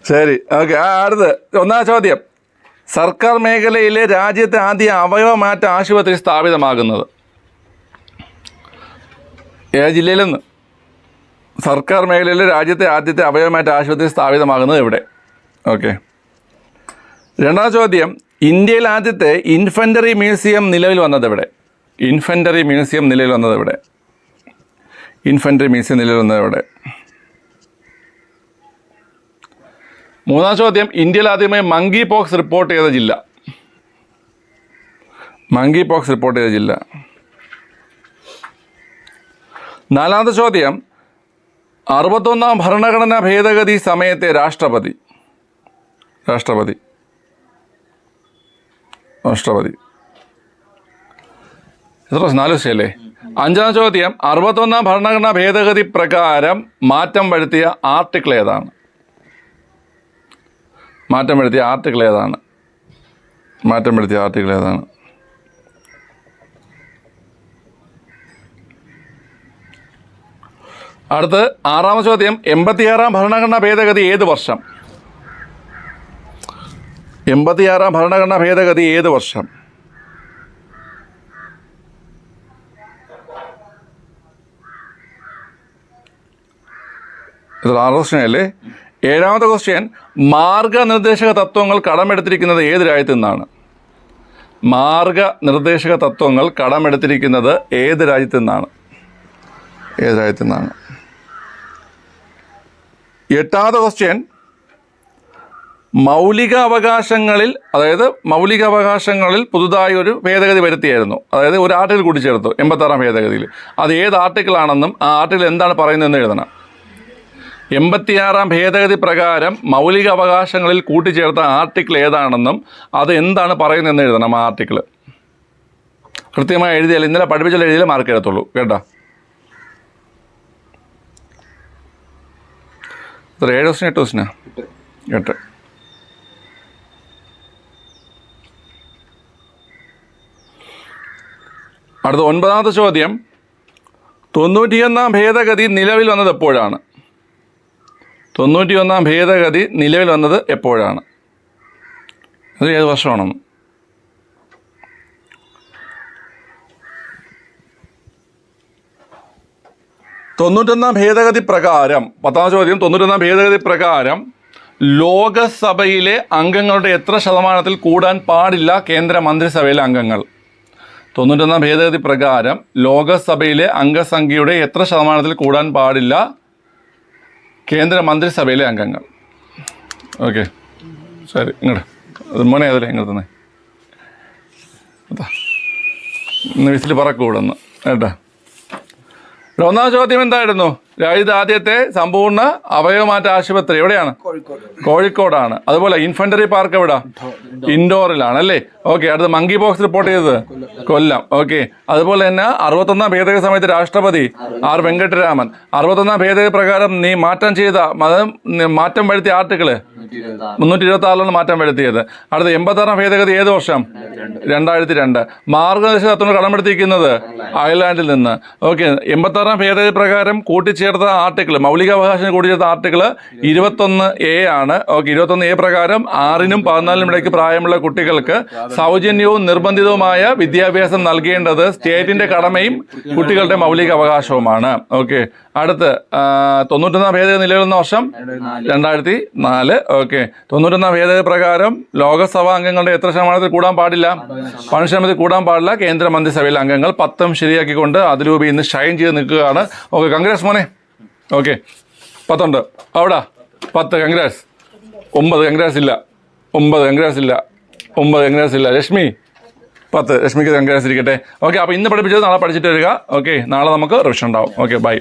ശരി. ഓക്കെ. അടുത്ത് 1ാം ചോദ്യം. സർക്കാർ മേഖലയിലെ രാജ്യത്തെ ആദ്യ അവയവമാറ്റ ആശുപത്രി സ്ഥാപിതമാകുന്നത് ഏത് ജില്ലയിലെന്ന്? സർക്കാർ മേഖലയിലെ രാജ്യത്തെ ആദ്യത്തെ അവയവമാറ്റ ആശുപത്രി സ്ഥാപിതമാകുന്നത് എവിടെ? ഓക്കെ. 2ാം ചോദ്യം. ഇന്ത്യയിൽ ആദ്യത്തെ ഇൻഫൻട്രി മ്യൂസിയം നിലവിൽ വന്നത് എവിടെ? ഇൻഫൻട്രി മ്യൂസിയം നിലവിൽ വന്നത് എവിടെ? 3ാം ചോദ്യം. ഇന്ത്യയിൽ ആദ്യമായി മങ്കി പോക്സ് റിപ്പോർട്ട് ചെയ്ത ജില്ല? 4ാമത്തെ ചോദ്യം. 61ാം ഭരണഘടനാ ഭേദഗതി സമയത്തെ രാഷ്ട്രപതി എത്ര? 4 ദിവസമല്ലേ? 5ാം ചോദ്യം. 61ാം ഭരണഘടനാ ഭേദഗതി പ്രകാരം മാറ്റം വരുത്തിയ ആർട്ടിക്കിൾ ഏതാണ്? അടുത്ത് 6ാം ചോദ്യം. 86ാം ഭരണഘടനാ ഭേദഗതി ഏത് വർഷം? 86ാം ഭരണഘടനാ ഭേദഗതി ഏത് വർഷം? ഇത് 6 ക്വസ്റ്റ്യൻ അല്ലേ? 7ാമത്തെ ക്വസ്റ്റ്യൻ, മാർഗനിർദ്ദേശക തത്വങ്ങൾ കടമെടുത്തിരിക്കുന്നത് ഏത് രാജ്യത്തു നിന്നാണ്? മാർഗനിർദ്ദേശക തത്വങ്ങൾ കടമെടുത്തിരിക്കുന്നത് ഏത് രാജ്യത്തു നിന്നാണ്? 8ാമത്തെ ക്വസ്റ്റ്യൻ, മൗലികാവകാശങ്ങളിൽ പുതുതായി ഒരു ഭേദഗതി വരുത്തിയായിരുന്നു. അതായത് ഒരു ആർട്ടിക്കിൾ കൂട്ടിച്ചേർത്തു 86ാം ഭേദഗതിയിൽ. അത് ഏത് ആർട്ടിക്കിളാണെന്നും ആ ആർട്ടിക്കിൾ എന്താണ് പറയുന്നതെന്ന് എഴുതണം. 86ാം ഭേദഗതി പ്രകാരം മൗലിക അവകാശങ്ങളിൽ കൂട്ടിച്ചേർത്ത ആർട്ടിക്കിൾ ഏതാണെന്നും അത് എന്താണ് പറയുന്നതെന്ന് എഴുതണം. ആ ആർട്ടിക്കിൾ കൃത്യമായി എഴുതിയാൽ, ഇന്നലെ പഠിപ്പിച്ചാൽ എഴുതിയാലേ മാർക്ക് എടുത്തുള്ളൂ കേട്ടോ. 7 ക്വസ്റ്റ്യൻ 8 ക്വസ്റ്റ്യനാ? 8. അടുത്ത 9ാമത്തെ ചോദ്യം, 91ാം ഭേദഗതി നിലവിൽ വന്നത് എപ്പോഴാണ്? 91ാം ഭേദഗതി നിലവിൽ വന്നത് എപ്പോഴാണ്? അത് ഏത് വർഷമാണെന്ന്? തൊണ്ണൂറ്റൊന്നാം ഭേദഗതി പ്രകാരം, 10ാം ചോദ്യം, 91ാം ഭേദഗതി പ്രകാരം ലോകസഭയിലെ അംഗങ്ങളുടെ എത്ര ശതമാനത്തിൽ കൂടാൻ പാടില്ല കേന്ദ്ര മന്ത്രിസഭയിലെ അംഗങ്ങൾ? 91ാം ഭേദഗതി പ്രകാരം ലോകസഭയിലെ അംഗസംഖ്യയുടെ എത്ര ശതമാനത്തിൽ കൂടാൻ പാടില്ല കേന്ദ്ര മന്ത്രിസഭയിലെ അംഗങ്ങൾ? ഓക്കെ, ശരി. ഇങ്ങോട്ട് മോനെ അതല്ലേ ഇങ്ങോട്ട് തന്നെ ഇന്ന് വിസിൽ പറക്കൂടെന്ന് കേട്ടോ. 1ാം ചോദ്യം എന്തായിരുന്നു? രാജ്യത്തെ ആദ്യത്തെ സമ്പൂർണ്ണ അവയവമാറ്റ ആശുപത്രി എവിടെയാണ്? കോഴിക്കോടാണ്. അതുപോലെ ഇൻഫൻട്രി പാർക്ക് എവിടെ? ഇൻഡോറിലാണ് അല്ലേ? ഓക്കെ. അടുത്ത് മങ്കി പോക്സ് റിപ്പോർട്ട് ചെയ്തത് കൊല്ലം. ഓക്കെ. അതുപോലെ തന്നെ 61ാം ഭേദഗതി സമയത്ത് രാഷ്ട്രപതി ആർ വെങ്കട്ടരാമൻ. 61ാം ഭേദഗതി പ്രകാരം മാറ്റം വരുത്തിയ ആർട്ടിക്കിള് 326 മാറ്റം വരുത്തിയത്. അടുത്ത 86ാം ഭേദഗതി ഏത് വർഷം? 2002. മാർഗനിർദ്ദേശ തത്വങ്ങൾ കടമെടുത്തിരിക്കുന്നത് അയർലാൻഡിൽ നിന്ന്. ഓക്കെ. 86ാം ഭേദഗതി പ്രകാരം കൂട്ടിച്ചേർത്ത ആർട്ടിക്കിൾ, മൗലികാവകാശം കൂട്ടിച്ചേർത്ത ആർട്ടിക്കിൾ 21A ആണ്. ഓക്കെ. 21A പ്രകാരം 6നും 14നും ഇടയ്ക്ക് പ്രായമുള്ള കുട്ടികൾക്ക് സൗജന്യവും നിർബന്ധിതവുമായ വിദ്യാഭ്യാസം നൽകേണ്ടത് സ്റ്റേറ്റിന്റെ കടമയും കുട്ടികളുടെ മൗലിക അവകാശവുമാണ്. ഓക്കെ. അടുത്ത് 91ാം ഭേദഗതി നിലവിൽ വന്ന വർഷം 2004. ഓക്കെ. 91ാം ഭേദഗതി പ്രകാരം ലോകസഭാ അംഗങ്ങളുടെ എത്ര ശതമാനത്തിൽ കൂടാൻ പാടില്ല? 10 ശതമാനത്തിൽ കൂടാൻ പാടില്ല കേന്ദ്ര മന്ത്രിസഭയിലെ അംഗങ്ങൾ. 10 ശരിയാക്കിക്കൊണ്ട് അതിരൂപി ഇന്ന് ഷൈൻ ചെയ്ത് നിൽക്കുകയാണ്. ഓക്കെ, കൺഗ്രാസ് മോനെ. ഓക്കെ, 10 ഉണ്ട് അവിടെ. 10 കൺഗ്രാസ്. 9 കൺഗ്രാസ് ഇല്ല. 9 കൺഗ്രാസ് ഇല്ല. 9 കൺഗ്രാസ് ഇല്ല. ലക്ഷ്മി 10. ലക്ഷ്മിക്ക് കൺഗ്രാസ് ഇരിക്കട്ടെ. ഓക്കെ, അപ്പോൾ ഇന്ന് പഠിപ്പിച്ചത് നാളെ പഠിച്ചിട്ട് വരിക. ഓക്കെ, നാളെ നമുക്ക് റിവിഷൻ ഉണ്ടാവും. Okay, by.